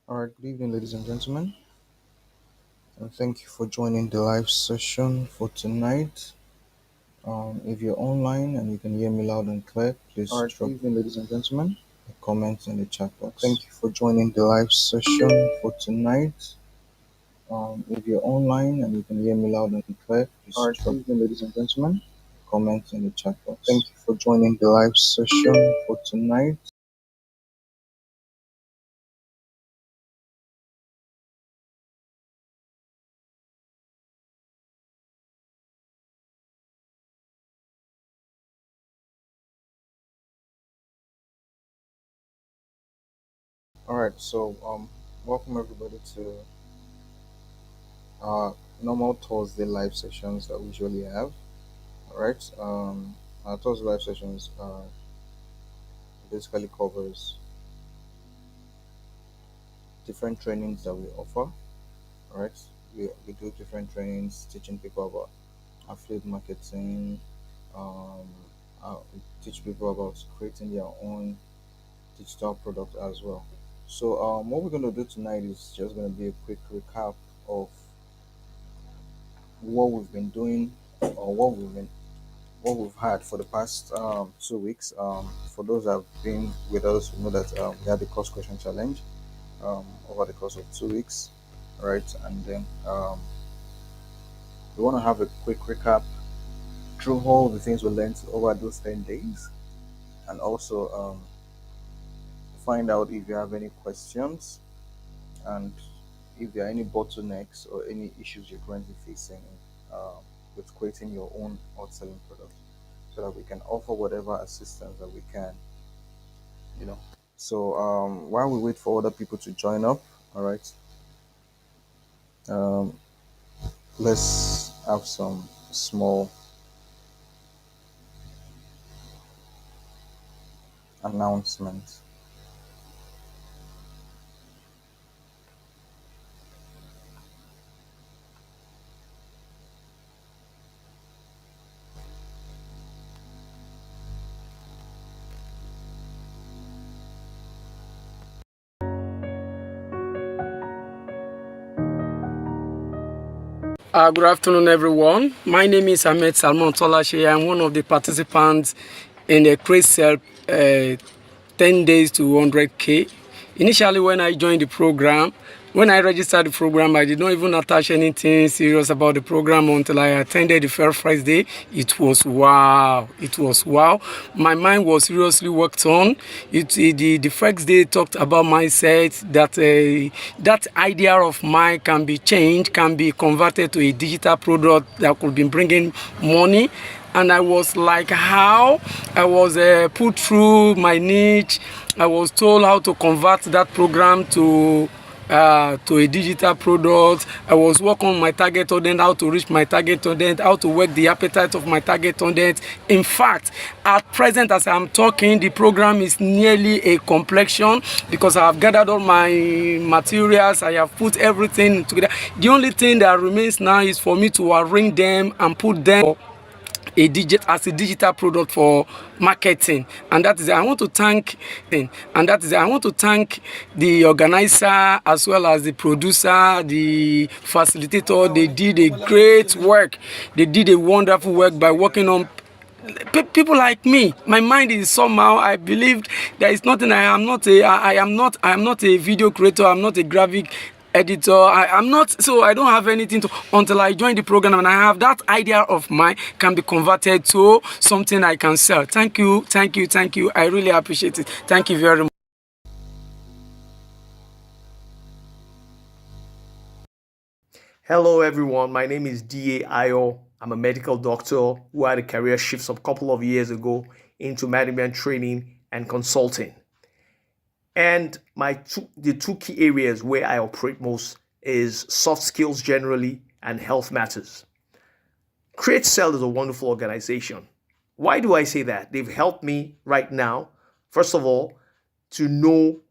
All right, good evening, ladies and gentlemen, and thank you for joining the live session for tonight. If you're online and you can hear me loud and clear, please drop good evening, ladies and gentlemen, a comment in the chat box. Thank you for joining the live session for tonight. If you're online and you can hear me loud and clear, please drop good evening, ladies and gentlemen, a comment in the chat box. Thank you for joining the live session for tonight. All right, welcome everybody to our normal Thursday live sessions that we usually have. All right, our Thursday live sessions basically covers different trainings that we offer. All right, we do different trainings teaching people about affiliate marketing. Um, we teach people about creating their own digital product as well. What we're going to do tonight is just going to be a quick recap of what we've been doing or what we've had for the past 2 weeks. For those that have been with us, we know that we had the course question challenge over the course of 2 weeks, right? And then we want to have a quick recap through all the things we learned over those 10 days, and also find out if you have any questions and if there are any bottlenecks or any issues you're currently facing um, with creating your own hot selling product, so that we can offer whatever assistance that we can, you know. While we wait for other people to join up, all right, um, let's have some small announcements. Good afternoon, everyone. My name is Ahmed Salman Tolashe. I'm one of the participants in the Kreatesell 10 days to 100K. Initially, when I joined the program, when I registered the program, I did not even attach anything serious about the program until I attended the first day. It was wow. It was wow. My mind was seriously worked on. The first day talked about mindset, that idea of mine can be changed, can be converted to a digital product that could be bringing money. And I was like, how? I was put through my niche. I was told how to convert that program to a digital product. I was working on my target audience, how to reach my target audience, how to work the appetite of my target audience. In fact, at present, as I'm talking, the program is nearly a completion because I have gathered all my materials. I have put everything together. The only thing that remains now is for me to arrange them and put them as a digital product for marketing. And that is, I want to thank the organizer as well as the producer, the facilitator. They did a great work. They did a wonderful work by working on people like me. My mind is somehow, I believed there is nothing. I am not a video creator. I'm not a graphic editor. I'm not, so I don't have anything to until I join the program and I have that idea of mine can be converted to something I can sell. Thank you, thank you, thank you. I really appreciate it. Thank you very much. Hello, everyone. My name is D.A. Ayo. I'm a medical doctor who had a career shift some couple of years ago into management training and consulting. And the two key areas where I operate most is soft skills generally and health matters. Kreatesell is a wonderful organization. Why do I say that? They've helped me right now, first of all, to know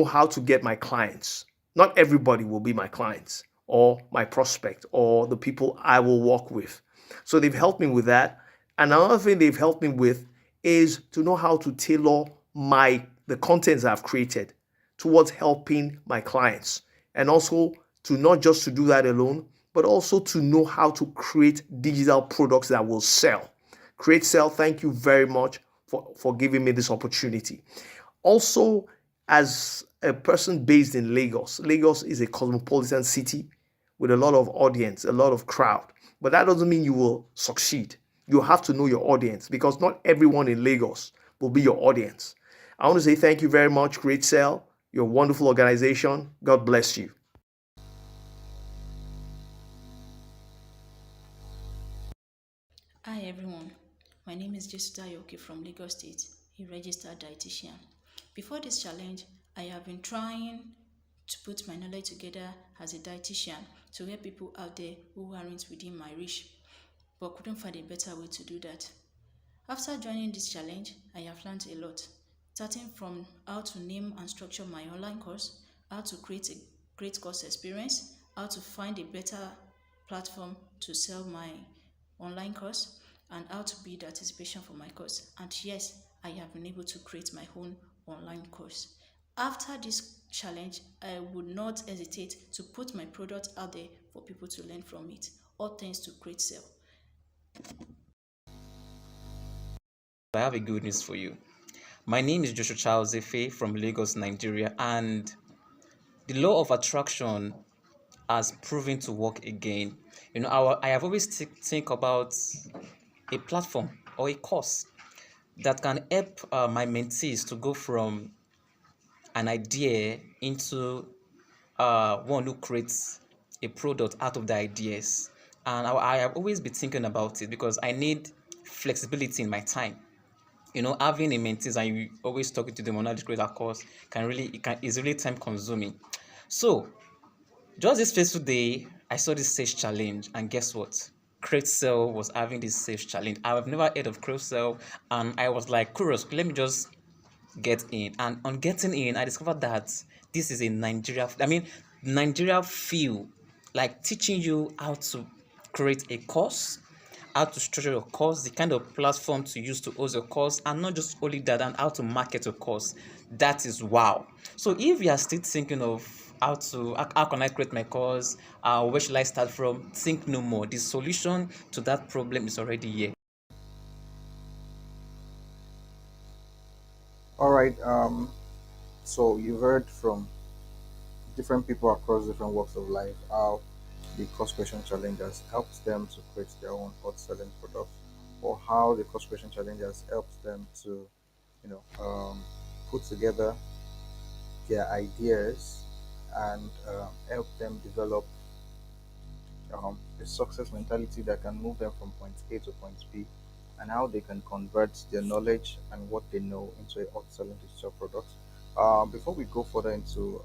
how to get my clients. Not everybody will be my clients or my prospect or the people I will work with. So they've helped me with that. And another thing they've helped me with is to know how to tailor the contents I've created towards helping my clients, and also to not just to do that alone, but also to know how to create digital products that will sell. Kreatesell, thank you very much for giving me this opportunity. Also, as a person based in Lagos, Lagos is a cosmopolitan city with a lot of audience, a lot of crowd. But that doesn't mean you will succeed. You have to know your audience, because not everyone in Lagos will be your audience. I want to say thank you very much, Great Sale. You're a wonderful organization. God bless you. Hi everyone, my name is Jesuta Yoki from Lagos State, a registered dietitian. Before this challenge, I have been trying to put my knowledge together as a dietitian to help people out there who aren't within my reach, but couldn't find a better way to do that. After joining this challenge, I have learned a lot, starting from how to name and structure my online course, how to create a great course experience, how to find a better platform to sell my online course, and how to build anticipation for my course. And yes, I have been able to create my own online course. After this challenge, I would not hesitate to put my product out there for people to learn from it. All thanks to Kreatesell. I have a good news for you. My name is Joshua Charles Efe from Lagos, Nigeria, and the law of attraction has proven to work again. I have always think about a platform or a course that can help my mentees to go from an idea into one who creates a product out of the ideas. And I have always been thinking about it because I need flexibility in my time. Having a mentees and you always talking to them on how to create a course is really time consuming. So just this first day, I saw this sales challenge, and guess what? Kreatesell was having this sales challenge. I have never heard of Kreatesell, and I was like curious. Let me just get in. And on getting in, I discovered that this is a Nigeria feel, like teaching you how to create a course, how to structure your course, the kind of platform to use to host your course, and not just only that, and how to market your course. That is wow. So if you are still thinking of how can I create my course, where should I start from, think no more. The solution to that problem is already here. All right. So you've heard from different people across different walks of life how the cost question challenge has helped them to create their own hot selling product, or how the cost question challenge has helped them to, you know, put together their ideas and help them develop a success mentality that can move them from point A to point B, and how they can convert their knowledge and what they know into a hot selling digital product. Before we go further into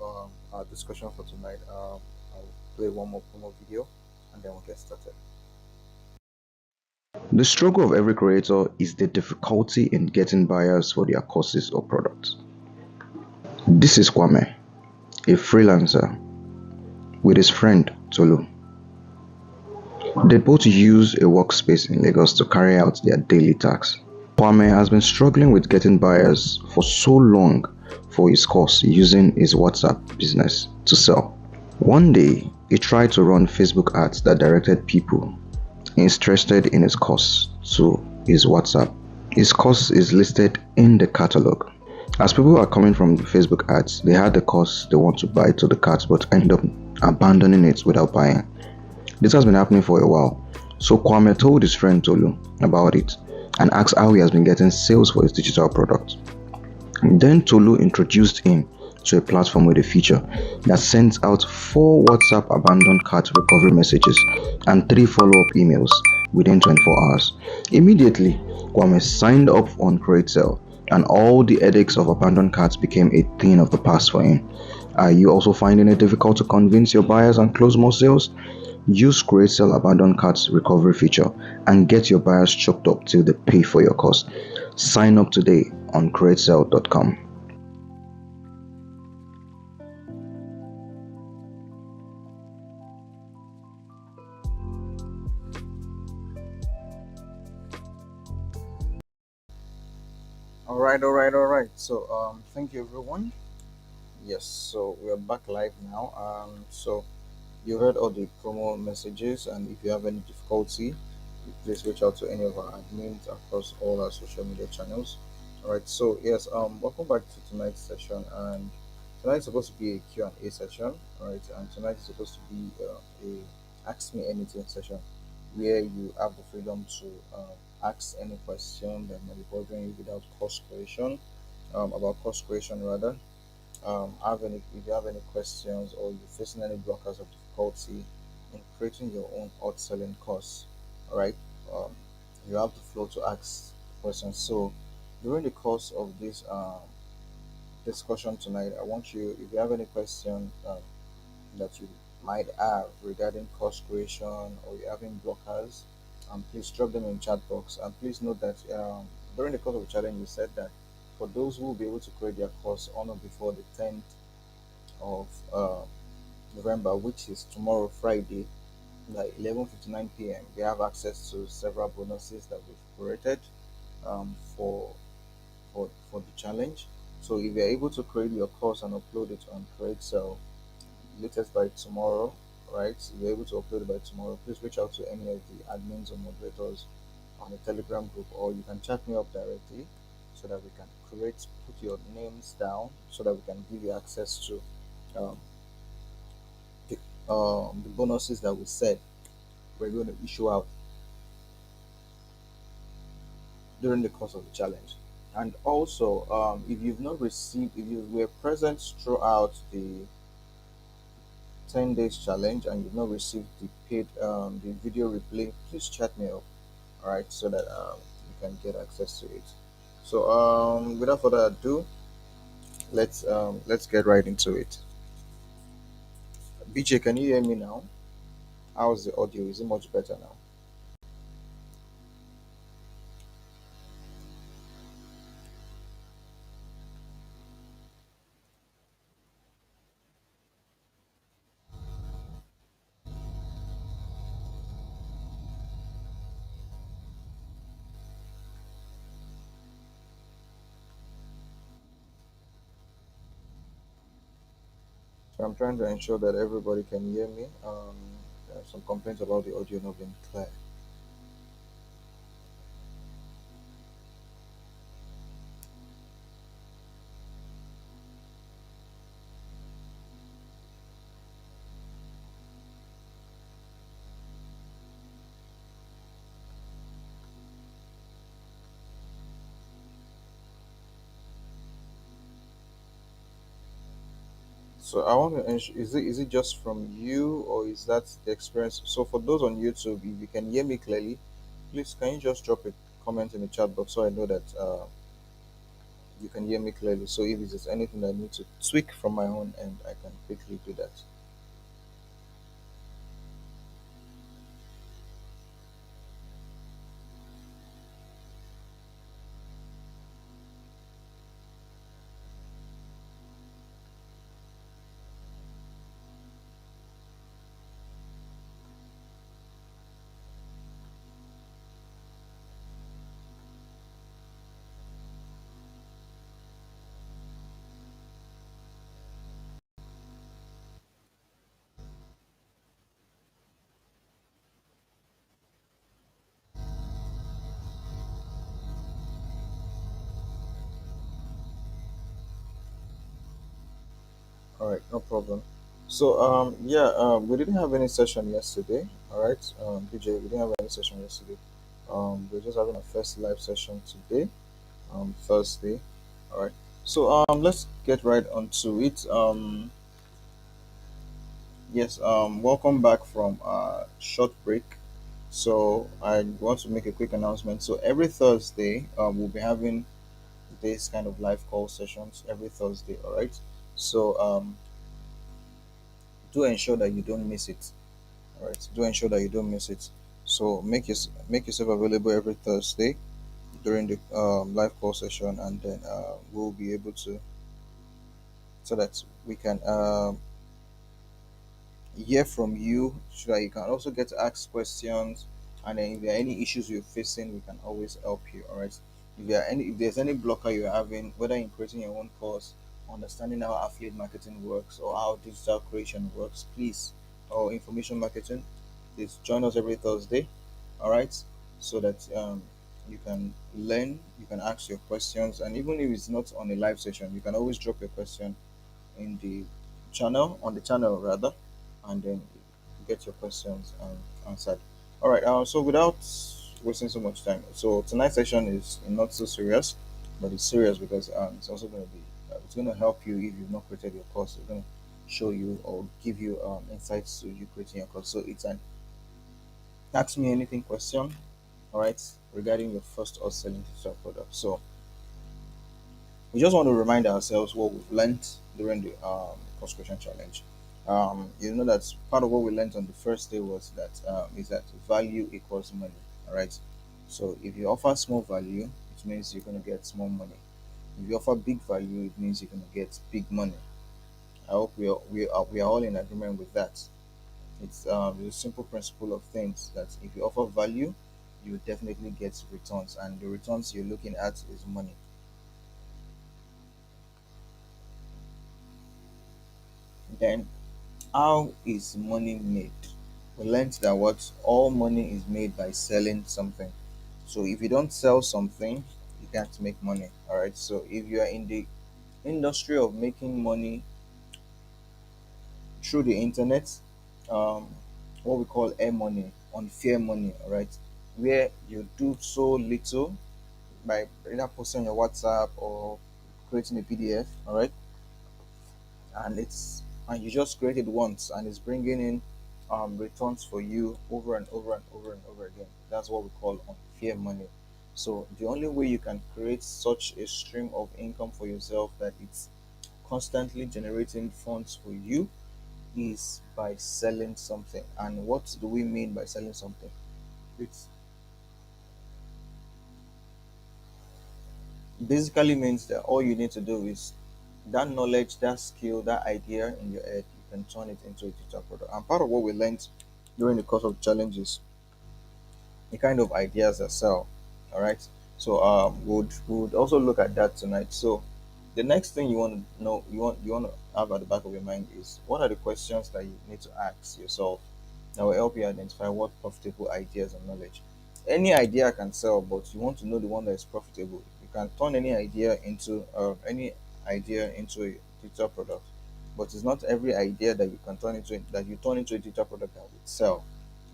our discussion for tonight, I'll play one more promo video and then we'll get started. The struggle of every creator is the difficulty in getting buyers for their courses or products. This is Kwame, a freelancer, with his friend Tolu. They both use a workspace in Lagos to carry out their daily tasks. Kwame has been struggling with getting buyers for so long for his course using his WhatsApp business to sell. One day, he tried to run Facebook ads that directed people interested in his course to his WhatsApp. His course is listed in the catalog. As people are coming from the Facebook ads, they add the course they want to buy to the cart but end up abandoning it without buying. This has been happening for a while, so Kwame told his friend Tolu about it and asked how he has been getting sales for his digital product. Then Tolu introduced him to a platform with a feature that sends out 4 WhatsApp abandoned cart recovery messages and 3 follow-up emails within 24 hours. Immediately, Kwame signed up on Kreatesell, and all the headaches of abandoned carts became a thing of the past for him. Are you also finding it difficult to convince your buyers and close more sales? Use Kreatesell abandoned carts recovery feature and get your buyers choked up till they pay for your cost. Sign up today on kreatesell.com. All right. So thank you everyone. Yes, so we are back live now. So you heard all the promo messages, and if you have any difficulty, please reach out to any of our admins across all our social media channels. All right. So yes, welcome back to tonight's session, and tonight's supposed to be a Q and A session. All right, and tonight is supposed to be a Ask Me Anything session, where you have the freedom to ask any question that might be bothering you without course creation, about course creation rather. Have any if you have any questions or you're facing any blockers of difficulty in creating your own hot selling course, all right, um, you have the floor to ask questions. So during the course of this discussion tonight, I want you, if you have any question that you might have regarding course creation or you're having blockers, please drop them in chat box. And please note that during the course of the challenge, we said that for those who will be able to create their course on or before the 10th of November, which is tomorrow, Friday, like 11:59 p.m. They have access to several bonuses that we've created for the challenge. So if you're able to create your course and upload it on Kreatesell latest by tomorrow, right? If you're able to upload it by tomorrow, please reach out to any of the admins or moderators on the Telegram group, or you can chat me up directly so that we can put your names down so that we can give you access to um, the bonuses that we said we're going to issue out during the course of the challenge. And also, if you've not received, if you were present throughout the 10 days challenge and you've not received the paid, the video replay, please chat me up, all right, so that you can get access to it. So, without further ado, let's get right into it. BJ, can you hear me now? How's the audio? Is it much better now? So I'm trying to ensure that everybody can hear me. There are some complaints about the audio not being clear. So I want to ensure, is it just from you or is that the experience? So for those on YouTube, if you can hear me clearly, please can you just drop a comment in the chat box so I know that you can hear me clearly. So if there's anything that I need to tweak from my own end, I can quickly do that. All right, no problem. So yeah, we didn't have any session yesterday. All right, PJ, we didn't have any session yesterday. We're just having our first live session today, Thursday. All right. So let's get right onto it. Yes, welcome back from short break. So I want to make a quick announcement. So every Thursday, we'll be having this kind of live call sessions every Thursday. All right. So do ensure that you don't miss it. All right. Do ensure that you don't miss it. So make yourself available every Thursday during the live call session, and then we'll be able to so that we can hear from you so that you can also get to ask questions, and then if there are any issues you're facing we can always help you. All right, if there's any blocker you're having, whether in creating your own course understanding how affiliate marketing works or how digital creation works, please, or information marketing, please join us every Thursday. All right, so that you can learn, you can ask your questions, and even if it's not on a live session, you can always drop your question in the channel, on the channel rather, and then get your questions answered. All right. So without wasting so much time, so tonight's session is not so serious, but it's serious because it's also going to be it's going to help you if you've not created your course. It's going to show you or give you insights to you creating your course. So it's an ask me anything question. All right, regarding your first or selling digital product. So we just want to remind ourselves what we've learned during the course creation challenge. You know that part of what we learned on the first day was that is that value equals money. All right. So if you offer small value, it means you're going to get small money. If you offer big value, it means you're going to get big money. I hope we are all in agreement with that. It's a simple principle of things that if you offer value, you definitely get returns, and the returns you're looking at is money. Then how is money made? We learned that what all money is made by selling something. So if you don't sell something, you can't make money. All right. So if you are in the industry of making money through the internet, um, what we call air money, unfair money, all right, where you do so little by either posting on your WhatsApp or creating a PDF, all right, and you just create it once and it's bringing in returns for you over and over and over and over again. That's what we call unfair money. So the only way you can create such a stream of income for yourself that it's constantly generating funds for you is by selling something. And what do we mean by selling something? It's basically means that all you need to do is that knowledge, that skill, that idea in your head, you can turn it into a digital product. And part of what we learned during the course of challenges, the kind of ideas that sell. All right. So would also look at that tonight. So the next thing you want to know, you want to have at the back of your mind is what are the questions that you need to ask yourself that will help you identify what profitable ideas and knowledge. Any idea can sell, but you want to know the one that is profitable. You can turn any idea into a digital product, but it's not every idea that you can turn into a digital product that would sell.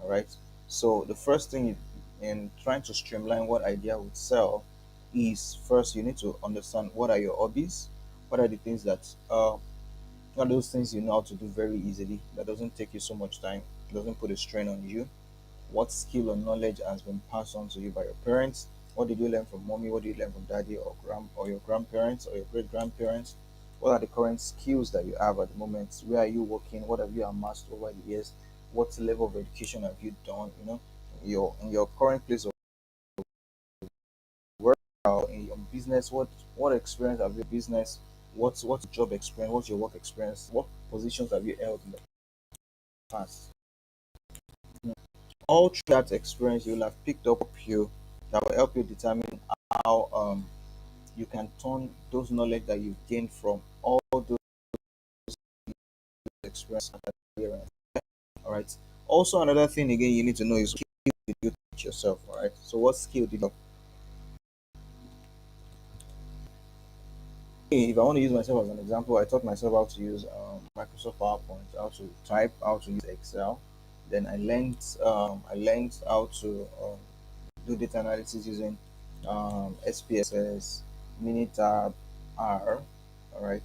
All right. So the first thing in trying to streamline what idea would sell is first you need to understand what are your hobbies, what are the things that what are those things you know how to do very easily that doesn't take you so much time, doesn't put a strain on you. What skill or knowledge has been passed on to you by your parents? What did you learn from mommy? What did you learn from daddy or your grandparents or your great grandparents? What are the current skills that you have at the moment? Where are you working? What have you amassed over the years? What level of education have you done? In your current place of work or in your business, what experience have you business? What's job experience? What's your work experience? What positions have you held in the past? All through that experience you'll have picked up you that will help you determine how you can turn those knowledge that you've gained from all those experiences. All right. Also, another thing again you need to know is what skill did you teach yourself. All right. So, what skill did you? If I want to use myself as an example, I taught myself how to use Microsoft PowerPoint, how to type, how to use Excel. Then I learned how to do data analysis using SPSS, Minitab, R. All right.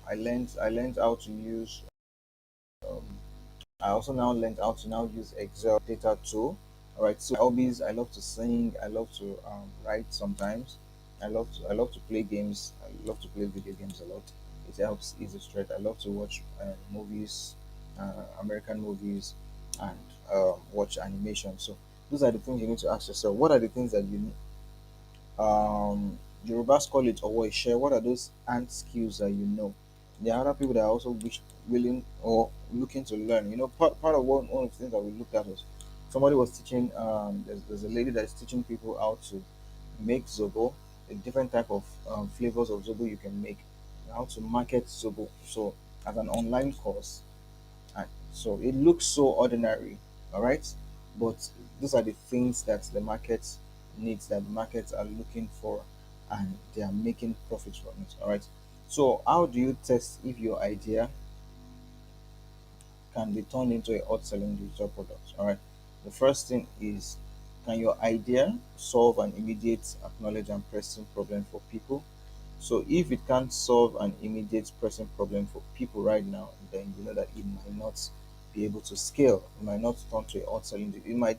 I learned how to use. Um, I also now learned how to now use Excel data tool. All right. So hobbies, I love to sing. I love to write sometimes. I love to play games. I love to play video games a lot. It helps ease the stress. I love to watch movies, American movies, and watch animation. So those are the things you need to ask yourself. What are the things that you Yorubas call it Owo share. What are those ant skills that you know? There are other people that are also willing or looking to learn. Part of one of the things that we looked at was somebody was teaching. There's a lady that is teaching people how to make zobo, a different type of flavors of zobo you can make. how to market Zobo. So as an online course, and so it looks so ordinary, all right, but those are the things that the market needs, that the markets are looking for, and they are making profits from it, all right. So how do you test if your idea can be turned into a hot selling digital product? All right, the first thing is, can your idea solve an immediate, acknowledge and pressing problem for people? So if it can't solve an immediate pressing problem for people right now, then you know that it might not be able to scale. It might not turn to a hot selling. It might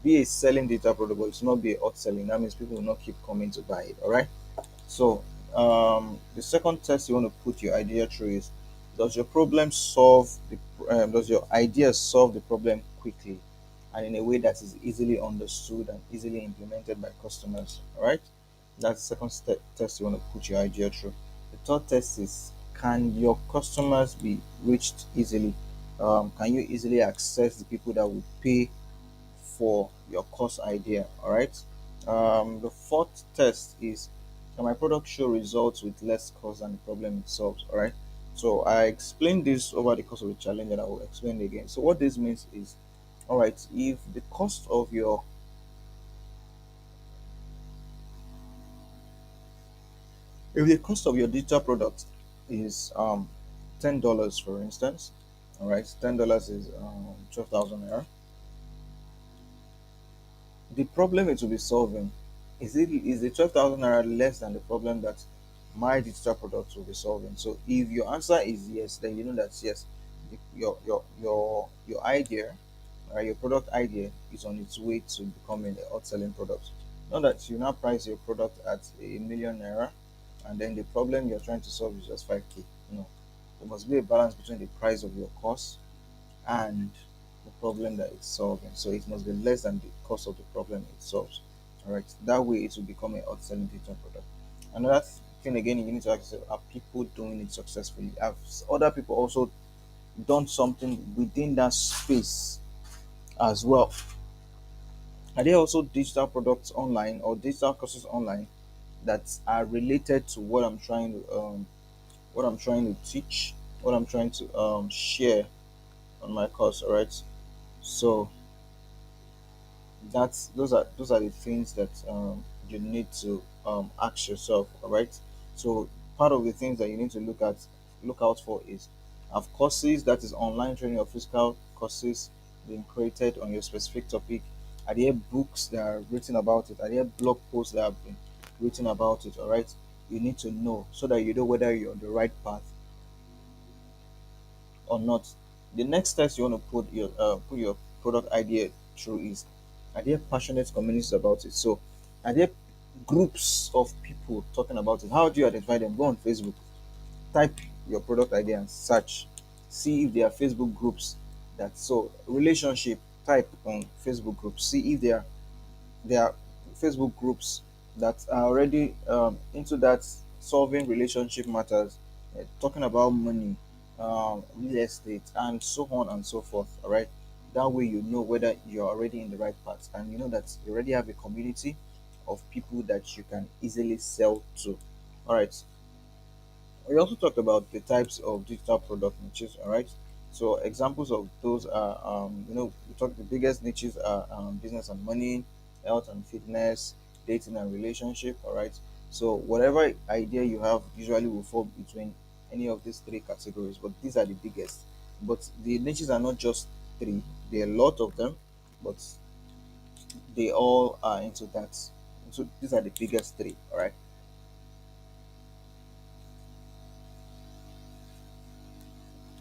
be a selling data product, but it's not be a hot selling. That means people will not keep coming to buy it. All right. So the second test you want to put your idea through is, does your problem solve the does your idea solve the problem quickly and in a way that is easily understood and easily implemented by customers? All right. That's the second test you want to put your idea through. The third test is, can your customers be reached easily? Can you easily access the people that would pay for your course idea? All right. The fourth test is, can my product show results with less cost than the problem it solves? All right. So I explained this over the course of the challenge, and I will explain it again. So what this means is, all right, if the cost of your digital product is $10, for instance, all right, $10 is 12,000 naira. The problem it will be solving, is the 12,000 naira less than the problem that my digital product will be solving? So if your answer is yes, then you know that yes, your idea, your product idea is on its way to becoming a hot selling product. Not that you now price your product at a million naira and then the problem you're trying to solve is just 5k. No, there must be a balance between the price of your course and the problem that it's solving. So it must be less than the cost of the problem it solves. All right. That way, it will become a hot selling digital product. Another thing again, you need to ask yourself: are people doing it successfully? Have other people also done something within that space as well? Are there also digital products online or digital courses online that are related to what I'm trying to teach, what I'm trying to share on my course? All right. So those are the things that you need to ask yourself. All right. So part of the things that you need to look out for is, have courses, that is online training or physical courses, been created on your specific topic? Are there books that are written about it? Are there blog posts that have been written about it? All right. You need to know so that you know whether you're on the right path or not. The next test you want to put your product idea through is, are there passionate communities about it? So are there groups of people talking about it? How do you identify them? Go on Facebook, type your product idea and search. See if there are Facebook groups that, so relationship, type on Facebook groups. See if there are Facebook groups that are already into that, solving relationship matters, talking about money, real estate, and so on and so forth. All right. That way, you know whether you're already in the right path, and you know that you already have a community of people that you can easily sell to. All right. We also talked about the types of digital product niches. All right. So examples of those are, we talked, the biggest niches are business and money, health and fitness, dating and relationship. All right. So whatever idea you have usually will fall between any of these three categories, but these are the biggest. But the niches are not just three; there are a lot of them, but they all are into that. So these are the biggest three. All right.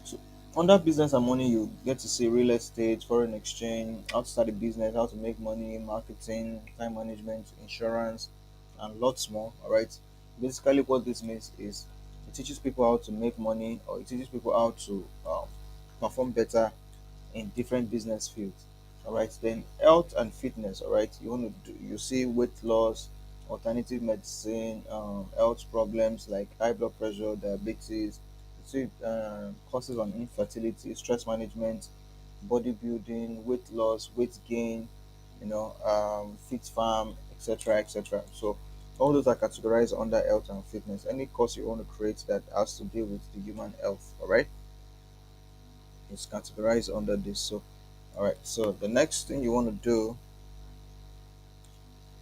So under business and money, you get to see real estate, foreign exchange, how to start a business, how to make money, marketing, time management, insurance, and lots more. All right. Basically, what this means is, it teaches people how to make money, or it teaches people how to perform better in different business fields. All right. Then health and fitness. All right. You see weight loss, alternative medicine, health problems like high blood pressure, diabetes. You see courses on infertility, stress management, bodybuilding, weight loss, weight gain. Fit farm, etc., etc. So All those are categorized under health and fitness. Any course you want to create that has to deal with the human health, all right, is categorized under this. So, all right. So the next thing you want to do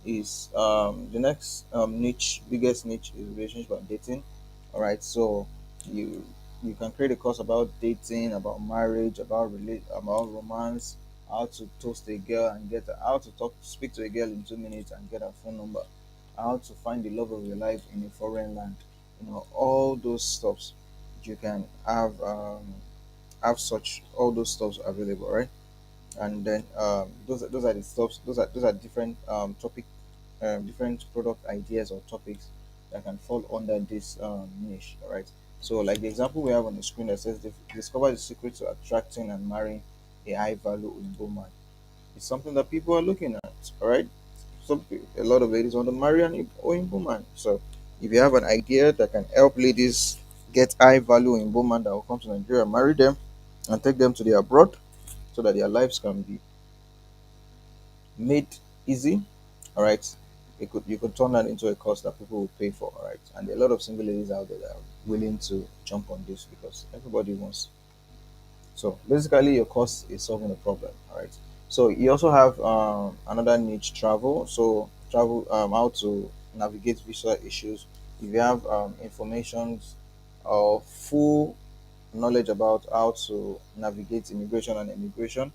is the next biggest niche is relationship and dating. All right, so you you can create a course about dating, about marriage, about romance, how to toast a girl and how to speak to a girl in 2 minutes and get her phone number, how to find the love of your life in a foreign land. All those stuffs you can have such all those stuffs available, right? And then those are the stuffs. Those are different different product ideas or topics that can fall under this niche. All right. So, like the example we have on the screen that says, "Discover the secret to attracting and marrying a high value Igbo man." It's something that people are looking at. All right. A lot of ladies want to marry an Igbo man. So, if you have an idea that can help ladies get high value Igbo man that will come to Nigeria, marry them, and take them to the abroad, so that their lives can be made easy, all right, you could turn that into a course that people will pay for, all right. And there are a lot of single ladies out there that are willing to jump on this because everybody wants. So basically, your course is solving a problem, all right. So you also have another niche, travel. So travel, how to navigate visa issues. If you have information or full knowledge about how to navigate immigration and immigration.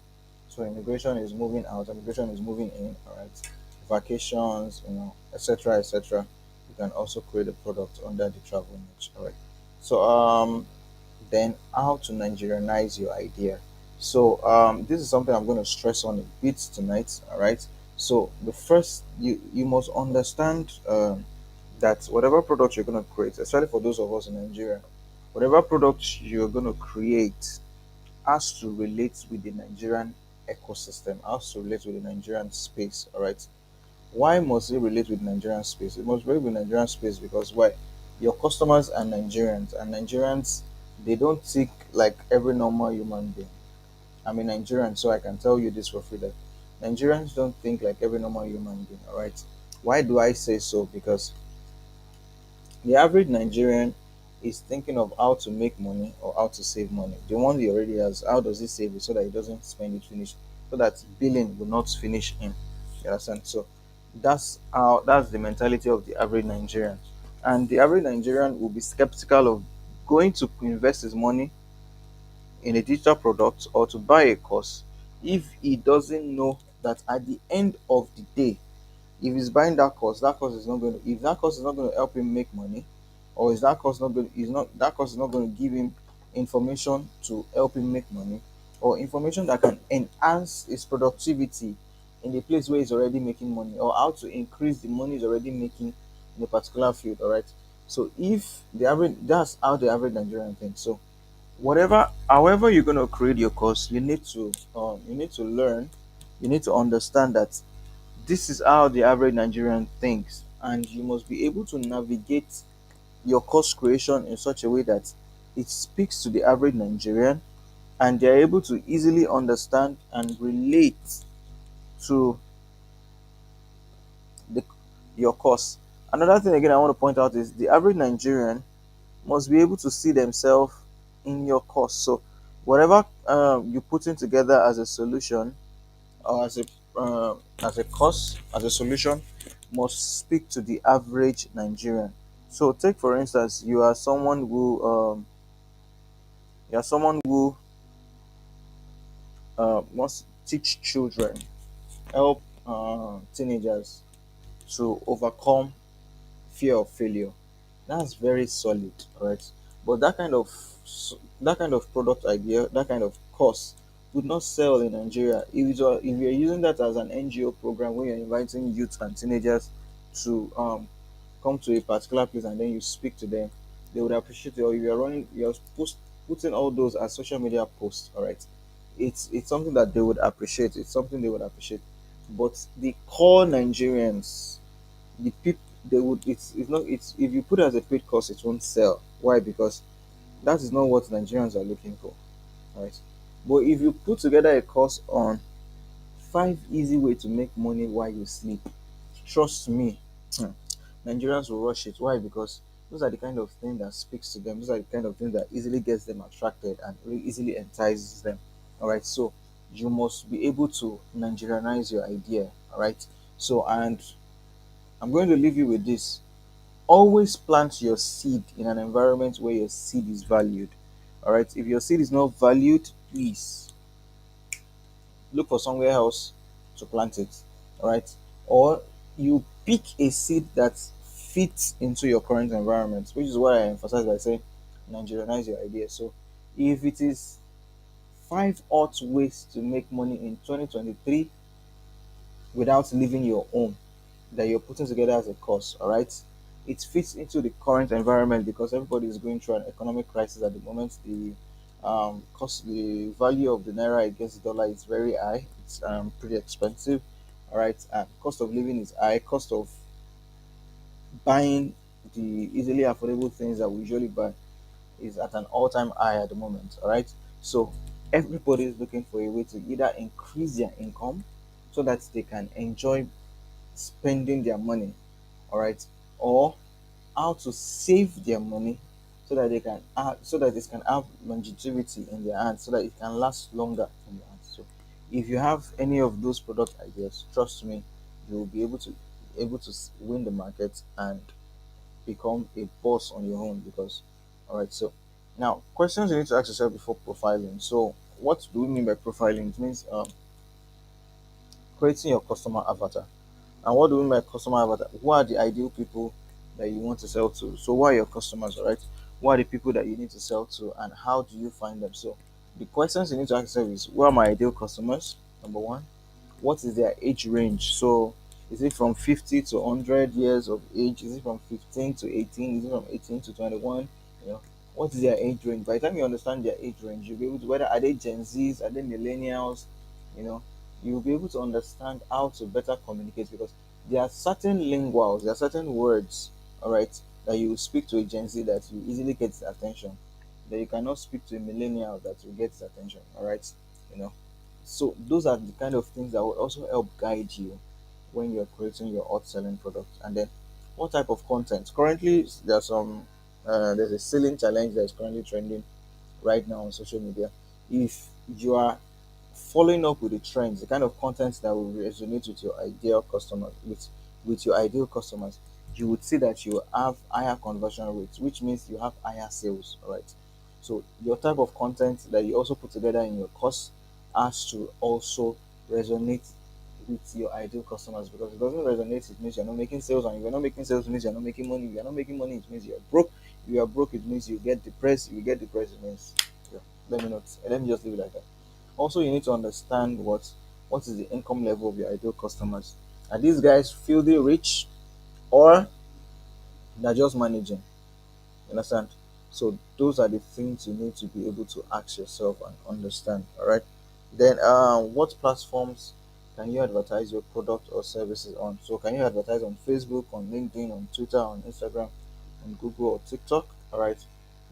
So immigration is moving out, immigration is moving in, all right. Vacations, etc., etc. You can also create a product under the travel niche, all right. So then how to Nigerianize your idea. So this is something I'm going to stress on a bit tonight, all right. So the first, you must understand that whatever product you're going to create, especially for those of us in Nigeria, whatever product you're going to create has to relate with the Nigerian ecosystem, has to relate with the Nigerian space. All right. Why must it relate with Nigerian space? It must relate with Nigerian space because why? Your customers are Nigerians, and Nigerians, they don't think like every normal human being. I'm a Nigerian, so I can tell you this for free that Nigerians don't think like every normal human being. All right. Why do I say so? Because the average Nigerian is thinking of how to make money or how to save money. The one he already has, how does he save it so that he doesn't spend it finish, so that billing will not finish him. You understand? So that's the mentality of the average Nigerian. And the average Nigerian will be skeptical of going to invest his money in a digital product or to buy a course if he doesn't know that at the end of the day, if he's buying that course is not going to if that course is not going to help him make money, or is that course not going is not that course is not going to give him information to help him make money, or information that can enhance his productivity in the place where he's already making money, or how to increase the money he's already making in a particular field, all right. So if the average that's how the average Nigerian thinks. So however you're going to create your course, you need to learn, you need to understand that this is how the average Nigerian thinks, and you must be able to navigate your course creation in such a way that it speaks to the average Nigerian and they're able to easily understand and relate to the, your course. Another thing again I want to point out is the average Nigerian must be able to see themselves in your course. So whatever you put in together as a solution or as a cause, as a solution, must speak to the average Nigerian. So take for instance, you are someone who wants to teach children, help teenagers to overcome fear of failure. That's very solid, right? But that kind of product idea, that kind of course would not sell in Nigeria if you're using that as an NGO program where you're inviting youth and teenagers to come to a particular place and then you speak to them. They would appreciate it. Or if you're putting all those as social media posts, all right. It's something that they would appreciate. It's something they would appreciate. But the core Nigerians, the people, they would it's not it's if you put it as a paid course, it won't sell. Why? Because that is not what Nigerians are looking for, right? But if you put together a course on 5 easy way to make money while you sleep, trust me, hmm, Nigerians will rush it. Why? Because those are the kind of things that speaks to them. Those are the kind of things that easily gets them attracted and really easily entices them. All right. So you must be able to Nigerianize your idea. All right. So, and I'm going to leave you with this. Always plant your seed in an environment where your seed is valued. All right. If your seed is not valued, please look for somewhere else to plant it. All right. Or you pick a seed that fits into your current environment, which is what I emphasize by saying Nigerianize your idea. So if it is five odd ways to make money in 2023 without leaving your own that you're putting together as a course, all right, it fits into the current environment because everybody is going through an economic crisis at the moment. The cost, the value of the naira against the dollar is very high. It's pretty expensive, all right, and cost of living is high. Cost of buying the easily affordable things that we usually buy is at an all-time high at the moment, all right. So everybody is looking for a way to either increase their income so that they can enjoy spending their money, all right, or how to save their money so that they can so that it can have longevity in their hands, so that it can last longer in your hands. So if you have any of those product ideas, trust me, you will be able to win the market and become a boss on your own. Because all right, so now questions you need to ask yourself before profiling. So what do we mean by profiling? It means creating your customer avatar. And what do we mean by customer avatar? Who are the ideal people that you want to sell to? So who are your customers, all right? Who are the people that you need to sell to, and how do you find them? So the questions you need to ask yourself is, who are my ideal customers? Number one. What is their age range? So is it from 50 to 100 years of age? Is it from 15 to 18? Is it from 18 to 21? You know, what is their age range? By the time you understand their age range, you'll be able to, whether are they Gen Zs, are they millennials, you know, you'll be able to understand how to better communicate, because there are certain linguals, there are certain words, all right, that you speak to a Gen Z that you easily get his attention, that you cannot speak to a millennial that will get his attention, all right, you know. So those are the kind of things that will also help guide you when you're creating your hot selling product. And then what type of content? Currently, there's a selling challenge that is currently trending right now on social media. If you are following up with the trends, the kind of content that will resonate with your ideal customers, with your ideal customers, you would see that you have higher conversion rates, which means you have higher sales. All right. So your type of content that you also put together in your course has to also resonate with your ideal customers, because if it doesn't resonate, it means you're not making sales, and if you're not making sales, it means you're not making money. If you're not making money, it means you're broke. If you are broke, it means you get depressed. If you get depressed, it means yeah, let me just leave it like that. Also, you need to understand what is the income level of your ideal customers. Are these guys filthy rich, or they're just managing? You understand? So those are the things you need to be able to ask yourself and understand. All right. Then, what platforms can you advertise your product or services on? So can you advertise on Facebook, on LinkedIn, on Twitter, on Instagram, on Google or TikTok? All right.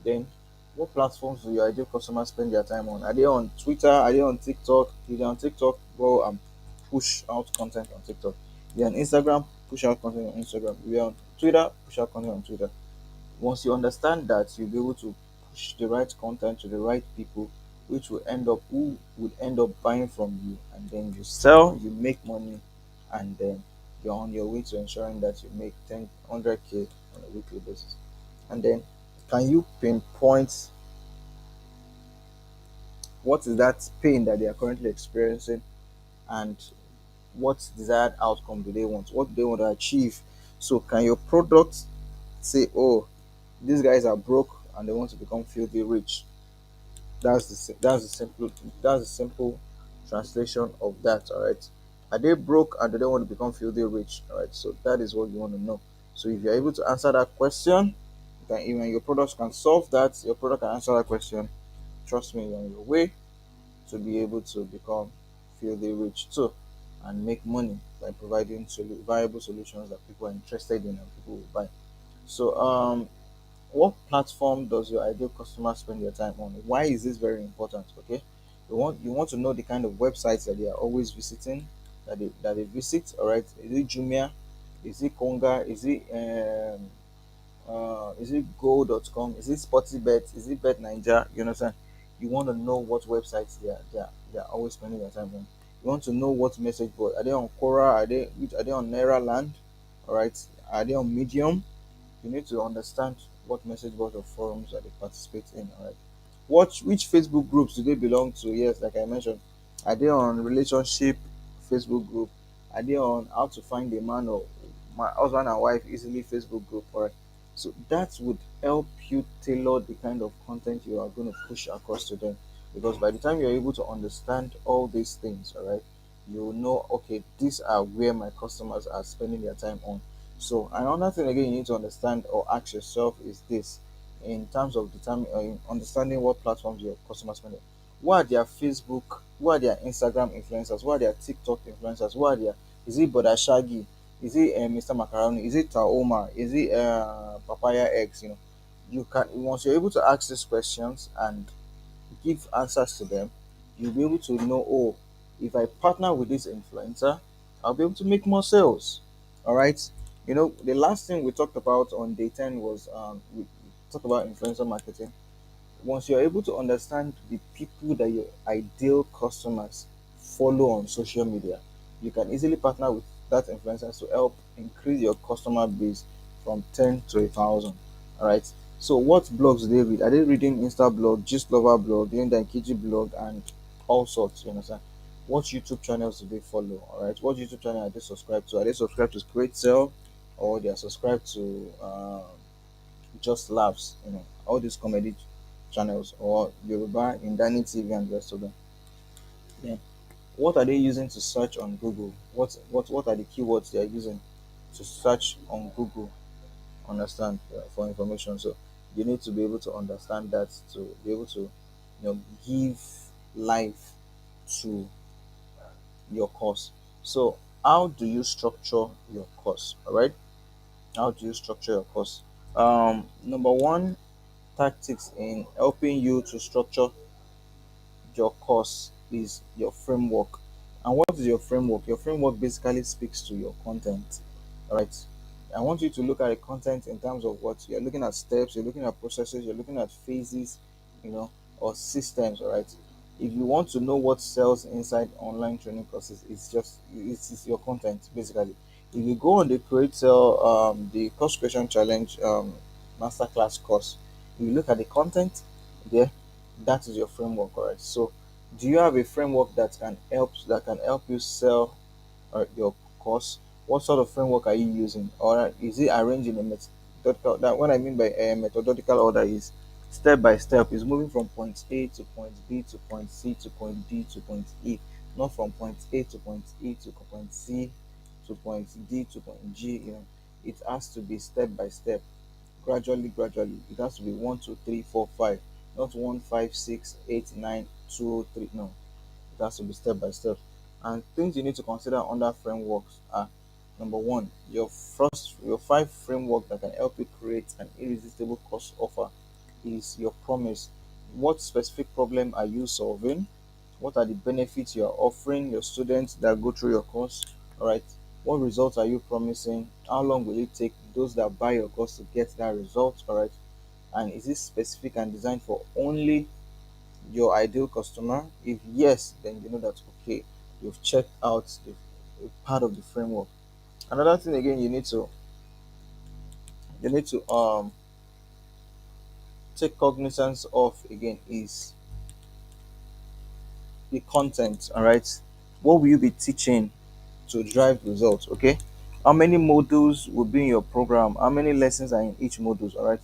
Then, what platforms do your ideal customers spend their time on? Are they on Twitter? Are they on TikTok? If they're on TikTok, go and push out content on TikTok. If you're on Instagram, push out content on Instagram. If you're on Twitter, push out content on Twitter. Once you understand that, you'll be able to push the right content to the right people, which will end up who would end up buying from you, and then you sell, you make money, and then you're on your way to ensuring that you make 10 100K on a weekly basis. And then, can you pinpoint what is that pain that they are currently experiencing, and what desired outcome do they want, what do they want to achieve? So can your product say, oh, these guys are broke and they want to become filthy rich? That's the simple translation of that. All right. Are they broke and do they want to become filthy rich? All right. So that is what you want to know. So if you're able to answer that question, then even your products can solve that. Your product can answer that question. Trust me, you're on your way to be able to become filthy rich too, and make money by providing viable solutions that people are interested in and people will buy. So what platform does your ideal customer spend their time on? Why is this very important? Okay, you want to know the kind of websites that they are always visiting, that they visit. All right, is it Jumia? Is it Conga? Is it go.com? Is it Sportybet? Is it Bet Niger? You understand? You want to know what websites they are always spending their time on. You want to know what message board are they on Quora? Are they on Naira Land? All right, are they on Medium? You need to understand what message boards or forums that they participate in. All right, what which Facebook groups do they belong to? Yes, like I mentioned, are they on relationship Facebook group? Are they on how to find a man or my husband and wife easily Facebook group? All right, so that would help you tailor the kind of content you are going to push across to them, because by the time you're able to understand all these things, all right, you will know, okay, these are where my customers are spending their time on. So another thing again you need to understand or ask yourself is this: in terms of determining in understanding what platforms your customers spend on. Who are their Facebook? Who are their Instagram influencers? Who are their TikTok influencers? Who are their is it Boda Shaggy? Is it Mr. Macaroni? Is it Taoma? Is it Papaya X? You know, you can once you're able to ask these questions and give answers to them, you'll be able to know, oh, if I partner with this influencer, I'll be able to make more sales. All right. You know, the last thing we talked about on day 10 was we talked about influencer marketing. Once you're able to understand the people that your ideal customers follow on social media, you can easily partner with that influencer to help increase your customer base from 10 to 1,000. All right. So, what blogs do they read? Are they reading Insta blog, Gist Lover blog, Linda and Kiji blog, and all sorts? You understand? What YouTube channels do they follow? All right. What YouTube channel are they subscribed to? Are they subscribed to Kreatesell, or they are subscribed to just Laughs? You know, all these comedy channels, or Yoruba Indani TV and the rest of them. Yeah. What are they using to search on Google? What are the keywords they are using to search on Google? Understand for information. So you need to be able to understand that to be able to give life to your course. So how do you structure your course? All right. How do you structure your course? Number one tactics in helping you to structure your course is your framework. And what is your framework? Your framework basically speaks to your content. All right. I want you to look at the content in terms of what you're looking at: steps, you're looking at processes, you're looking at phases, or systems. All right. If you want to know what sells inside online training courses, it's your content basically. If you go on the Kreatesell, the course creation challenge masterclass course, if you look at the content there, that is your framework. All right. So do you have a framework that can help you sell your course? What sort of framework are you using? Or is it arranged in a methodical? That what I mean by a methodological order is step by step, is moving from point A to point B to point C to point D to point E, not from point A to point E to point C to point D to point G. It has to be step by step, gradually. It has to be 1, 2, 3, 4, 5, not 1, 5, 6, 8, 9, 2, 3. No, it has to be step by step. And things you need to consider under frameworks are: number one, your five framework that can help you create an irresistible course offer is your promise. What specific problem are you solving? What are the benefits you are offering your students that go through your course? All right. What results are you promising? How long will it take those that buy your course to get that result? All right. And is it specific and designed for only your ideal customer? If yes, then you know that, okay, you've checked out the part of the framework. Another thing again you need to take cognizance of again is the content. All right. What will you be teaching to drive results? Okay. How many modules will be in your program? How many lessons are in each modules? All right.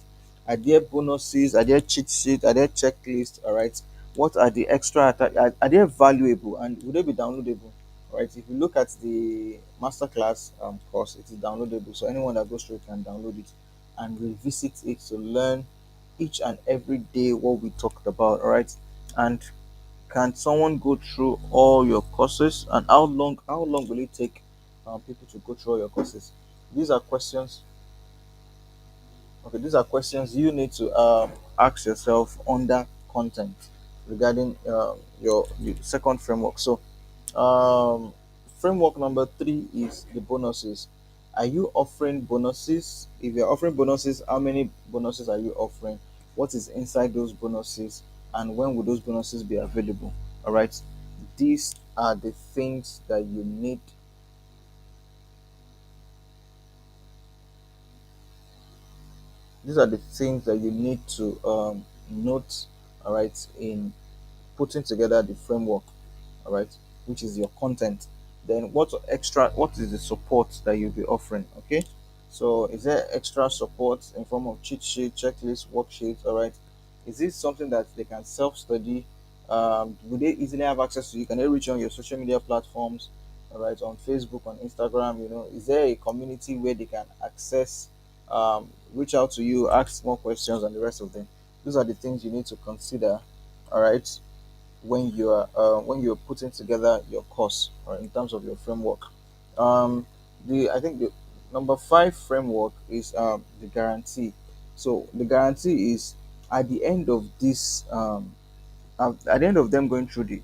Are there bonuses? Are there cheat sheets? Are there checklists? All right. What are the are they valuable, and will they be downloadable? All right. If you look at the masterclass course, it is downloadable, so anyone that goes through it can download it and revisit it to learn each and every day what we talked about. All right. And can someone go through all your courses, and how long will it take people to go through all your courses? These are questions. Okay, these are questions you need to ask yourself under content regarding your the second framework. So, framework number three is the bonuses. Are you offering bonuses? If you're offering bonuses, how many bonuses are you offering? What is inside those bonuses? And when will those bonuses be available? All right. These are the things that you need. These are the things that you need to note, all right, in putting together the framework, all right, which is your content. Then what is the support that you'll be offering? Okay, so is there extra support in form of cheat sheet, checklist, worksheets? All right, is this something that they can self-study? Would they easily have access to? You can they reach on your social media platforms, all right, on Facebook, on Instagram? Is there a community where they can access, reach out to you, ask more questions, and the rest of them? Those are the things you need to consider, all right, when you're putting together your course or in terms of your framework. The I think the number five framework is the guarantee. So the guarantee is at the end of this at the end of them going through the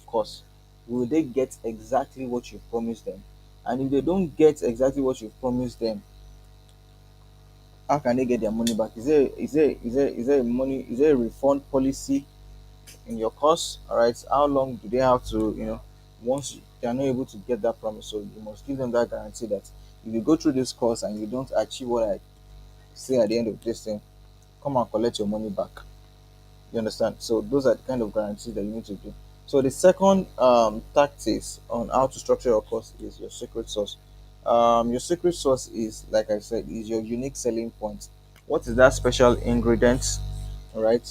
course, will they get exactly what you promised them? And if they don't get exactly what you promised them, how can they get their money back? Is there a refund policy in your course? All right, how long do they have to, once they are not able to get that promise? So you must give them that guarantee that if you go through this course and you don't achieve what I say at the end of this thing, come and collect your money back. You understand? So those are the kind of guarantees that you need to do. So the second tactics on how to structure your course is your secret sauce. Your secret sauce is, like I said, is your unique selling point. What is that special ingredient, all right,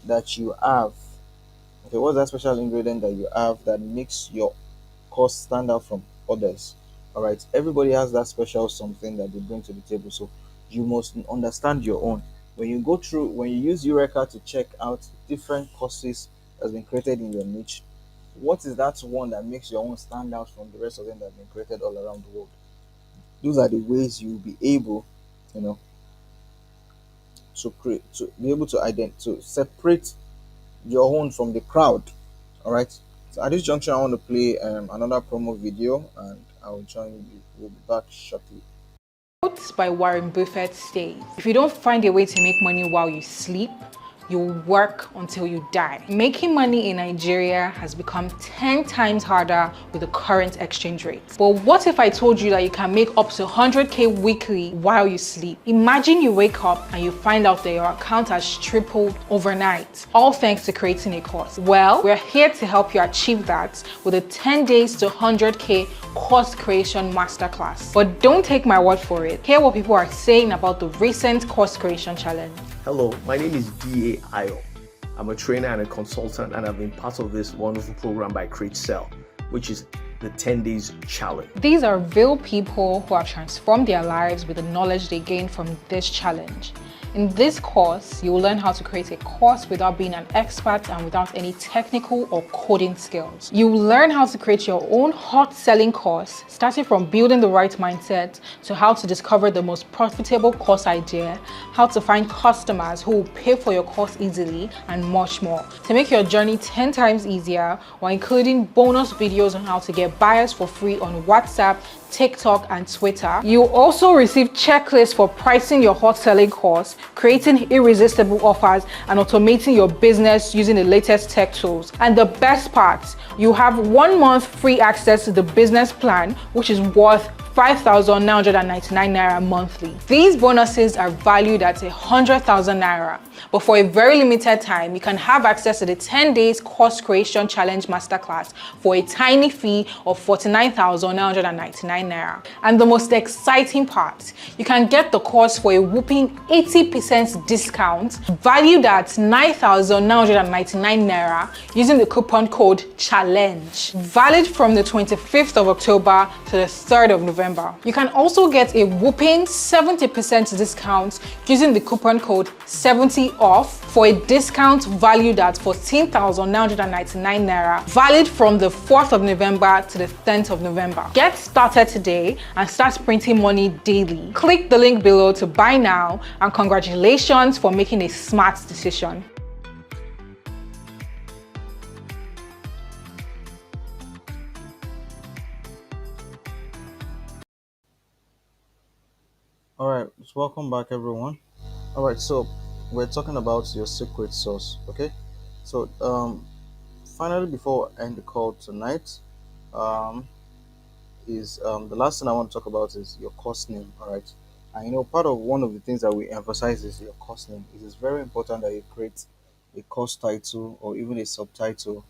that you have? Okay, what's that special ingredient that you have that makes your course stand out from others? All right, everybody has that special something that they bring to the table. So you must understand your own. When you use Eureka to check out different courses that's been created in your niche, what is that one that makes your own stand out from the rest of them that have been created all around the world? Those are the ways you'll be able, you know, to be able to to separate your own from the crowd. All right. So at this juncture, I want to play another promo video, and I'll join you. We'll be back shortly. Quote by Warren Buffett states, if you don't find a way to make money while you sleep, you'll work until you die. Making money in Nigeria has become 10 times harder with the current exchange rate. But what if I told you that you can make up to 100K weekly while you sleep? Imagine you wake up and you find out that your account has tripled overnight, all thanks to creating a course. Well, we're here to help you achieve that with a 10 days to 100K course creation masterclass. But don't take my word for it. Hear what people are saying about the recent course creation challenge. Hello, my name is D.A. Ayo. I'm a trainer and a consultant, and I've been part of this wonderful program by Kreatesell, which is the 10 Days Challenge. These are real people who have transformed their lives with the knowledge they gained from this challenge. In this course, you will learn how to create a course without being an expert and without any technical or coding skills. You will learn how to create your own hot selling course, starting from building the right mindset to how to discover the most profitable course idea, how to find customers who will pay for your course easily, and much more. To make your journey 10 times easier, we're including bonus videos on how to get buyers for free on WhatsApp, TikTok, and Twitter. You'll also receive checklists for pricing your hot selling course, creating irresistible offers, and automating your business using the latest tech tools. And the best part, you have 1 month free access to the business plan, which is worth 5,999 naira monthly. These bonuses are valued at 100,000 naira, but for a very limited time, you can have access to the 10 days course creation challenge masterclass for a tiny fee of 49,999 naira. And the most exciting part, you can get the course for a whopping 80% discount, valued at 9,999 naira, using the coupon code CHALLENGE, valid from the 25th of October to the 3rd of November. You can also get a whopping 70% discount using the coupon code 70OFF for a discount valued at 14,999 naira, valid from the 4th of November to the 10th of November. Get started today and start printing money daily. Click the link below to buy now, and congratulations for making a smart decision. All right, so welcome back, everyone. All right, so we're talking about your secret sauce. Okay, so finally, before I end the call tonight, um, is the last thing I want to talk about is your course name. All right, and part of one of the things that we emphasize is your course name. It is very important that you create a course title or even a subtitle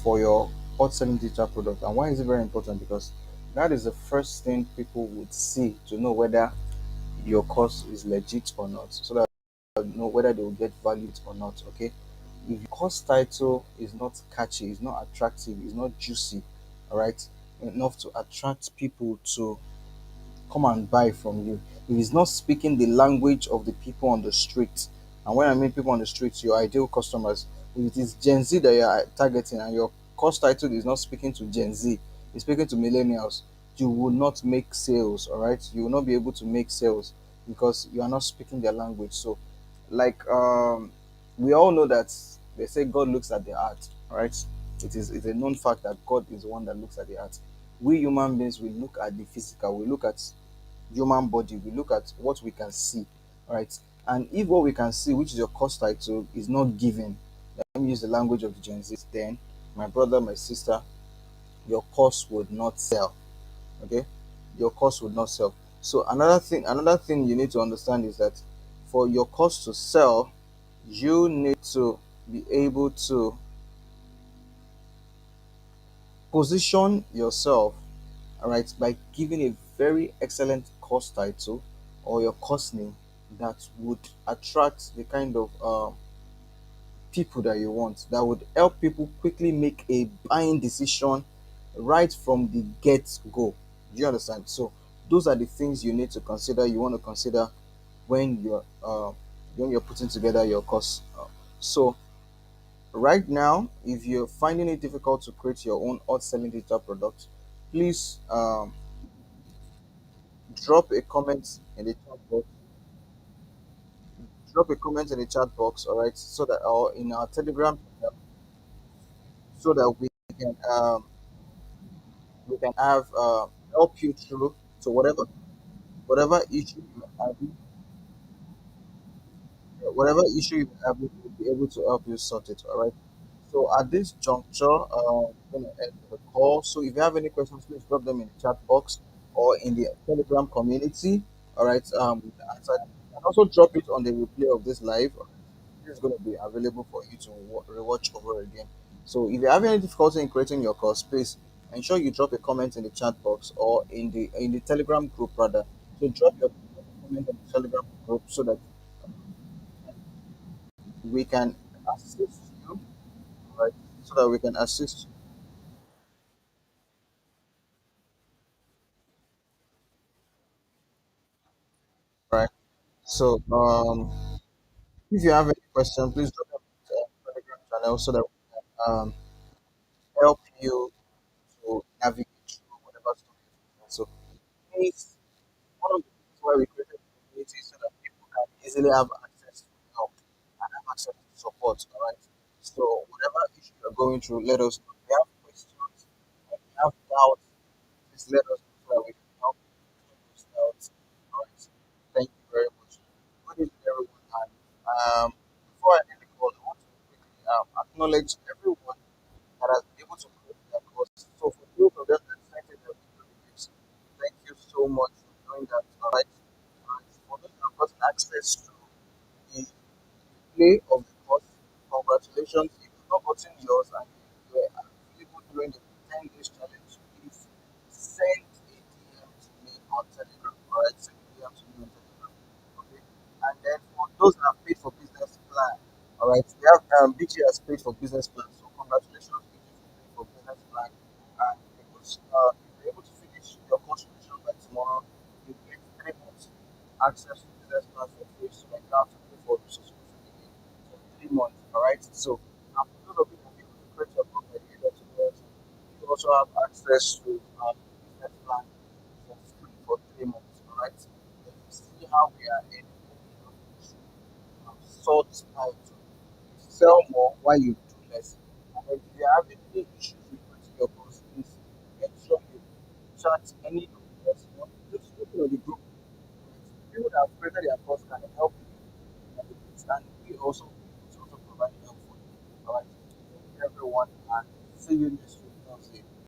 for your hot selling digital product. And why is it very important? Because that is the first thing people would see to know whether your course is legit or not, so that they know whether they will get valued or not. Okay, if your course title is not catchy, is not attractive, is not juicy, all right, enough to attract people to come and buy from you, if it's not speaking the language of the people on the street, and when I mean people on the streets, your ideal customers, if it is Gen Z that you are targeting and your course title is not speaking to Gen Z, it's speaking to millennials, you will not make sales. All right, you will not be able to make sales because you are not speaking their language. So, like, we all know that they say God looks at the heart. All right, it's a known fact that God is the one that looks at the heart. We human beings, we look at the physical, we look at human body, we look at what we can see, right? And if what we can see, which is your course title, is not given, let me use the language of the Gen Z, then my brother, my sister, your course would not sell. Okay, your course would not sell. So another thing you need to understand is that for your course to sell, you need to be able to position yourself, all right, by giving a very excellent course title or your course name that would attract the kind of people that you want, that would help people quickly make a buying decision right from the get go. Do you understand? So those are the things you need to consider. You want to consider when you're putting together your course. So right now, if you're finding it difficult to create your own hot selling digital product, please drop a comment in the chat box. Drop a comment in the chat box, all right, so that, or in our Telegram channel, so that we can have help you through. So whatever issue you are having, whatever issue you are having, we'll be able to help you sort it. All right. So at this juncture, I'm gonna end the call. So if you have any questions, please drop them in the chat box or in the Telegram community. All right. We can answer them. And also drop it on the replay of this live. This is going to be available for you to rewatch over again. So if you have any difficulty in creating your course, please ensure you drop a comment in the chat box or in the Telegram group rather. So drop your comment in the Telegram group so that we can assist you, right? So that we can assist you, right? So if you have any question, please drop them in the Telegram channel so that we can help you to navigate through whatever story you're facing. So please, one of the reasons why we created the community is so that people can easily have access to help and have access to support. All right. So whatever issue you're going through, let us know. If you have questions, if you have doubts, please let us know so that we can help you clear those doubts. All right. Thank you very much. Good evening, everyone. And before I end the call, I want to quickly acknowledge everyone that has been able to create their course. So for those of them that sent in their video reviews, thank you so much for doing that. All right. And for those that have gotten access to the play of the course, congratulations. If you've not gotten yours and you were available during the 10 days challenge, please send a DM to me on Telegram. All right. Send a DM to me on Telegram. Okay. And then for those that have paid for business plan, all right, we have BG has paid for business plan. So congratulations, BG, for paying for business plan. And because if you're able to finish your contribution by tomorrow, you get 3 months access to business plan for free. So like you have to pay for the subscription again for 3 months. All right. So for those of you who will be able to create your account by the end of tomorrow, you also have access to business plan for free for 3 months. All right. Then you see how we are able to sort out sell more while you do less. And then if you have any issues with creating your course, please make sure you chat any of us. Just open on the group. people that have created their course can help you in this, and we also to also provide help for you. All right. Thank you, everyone, and see you next week. Thursday.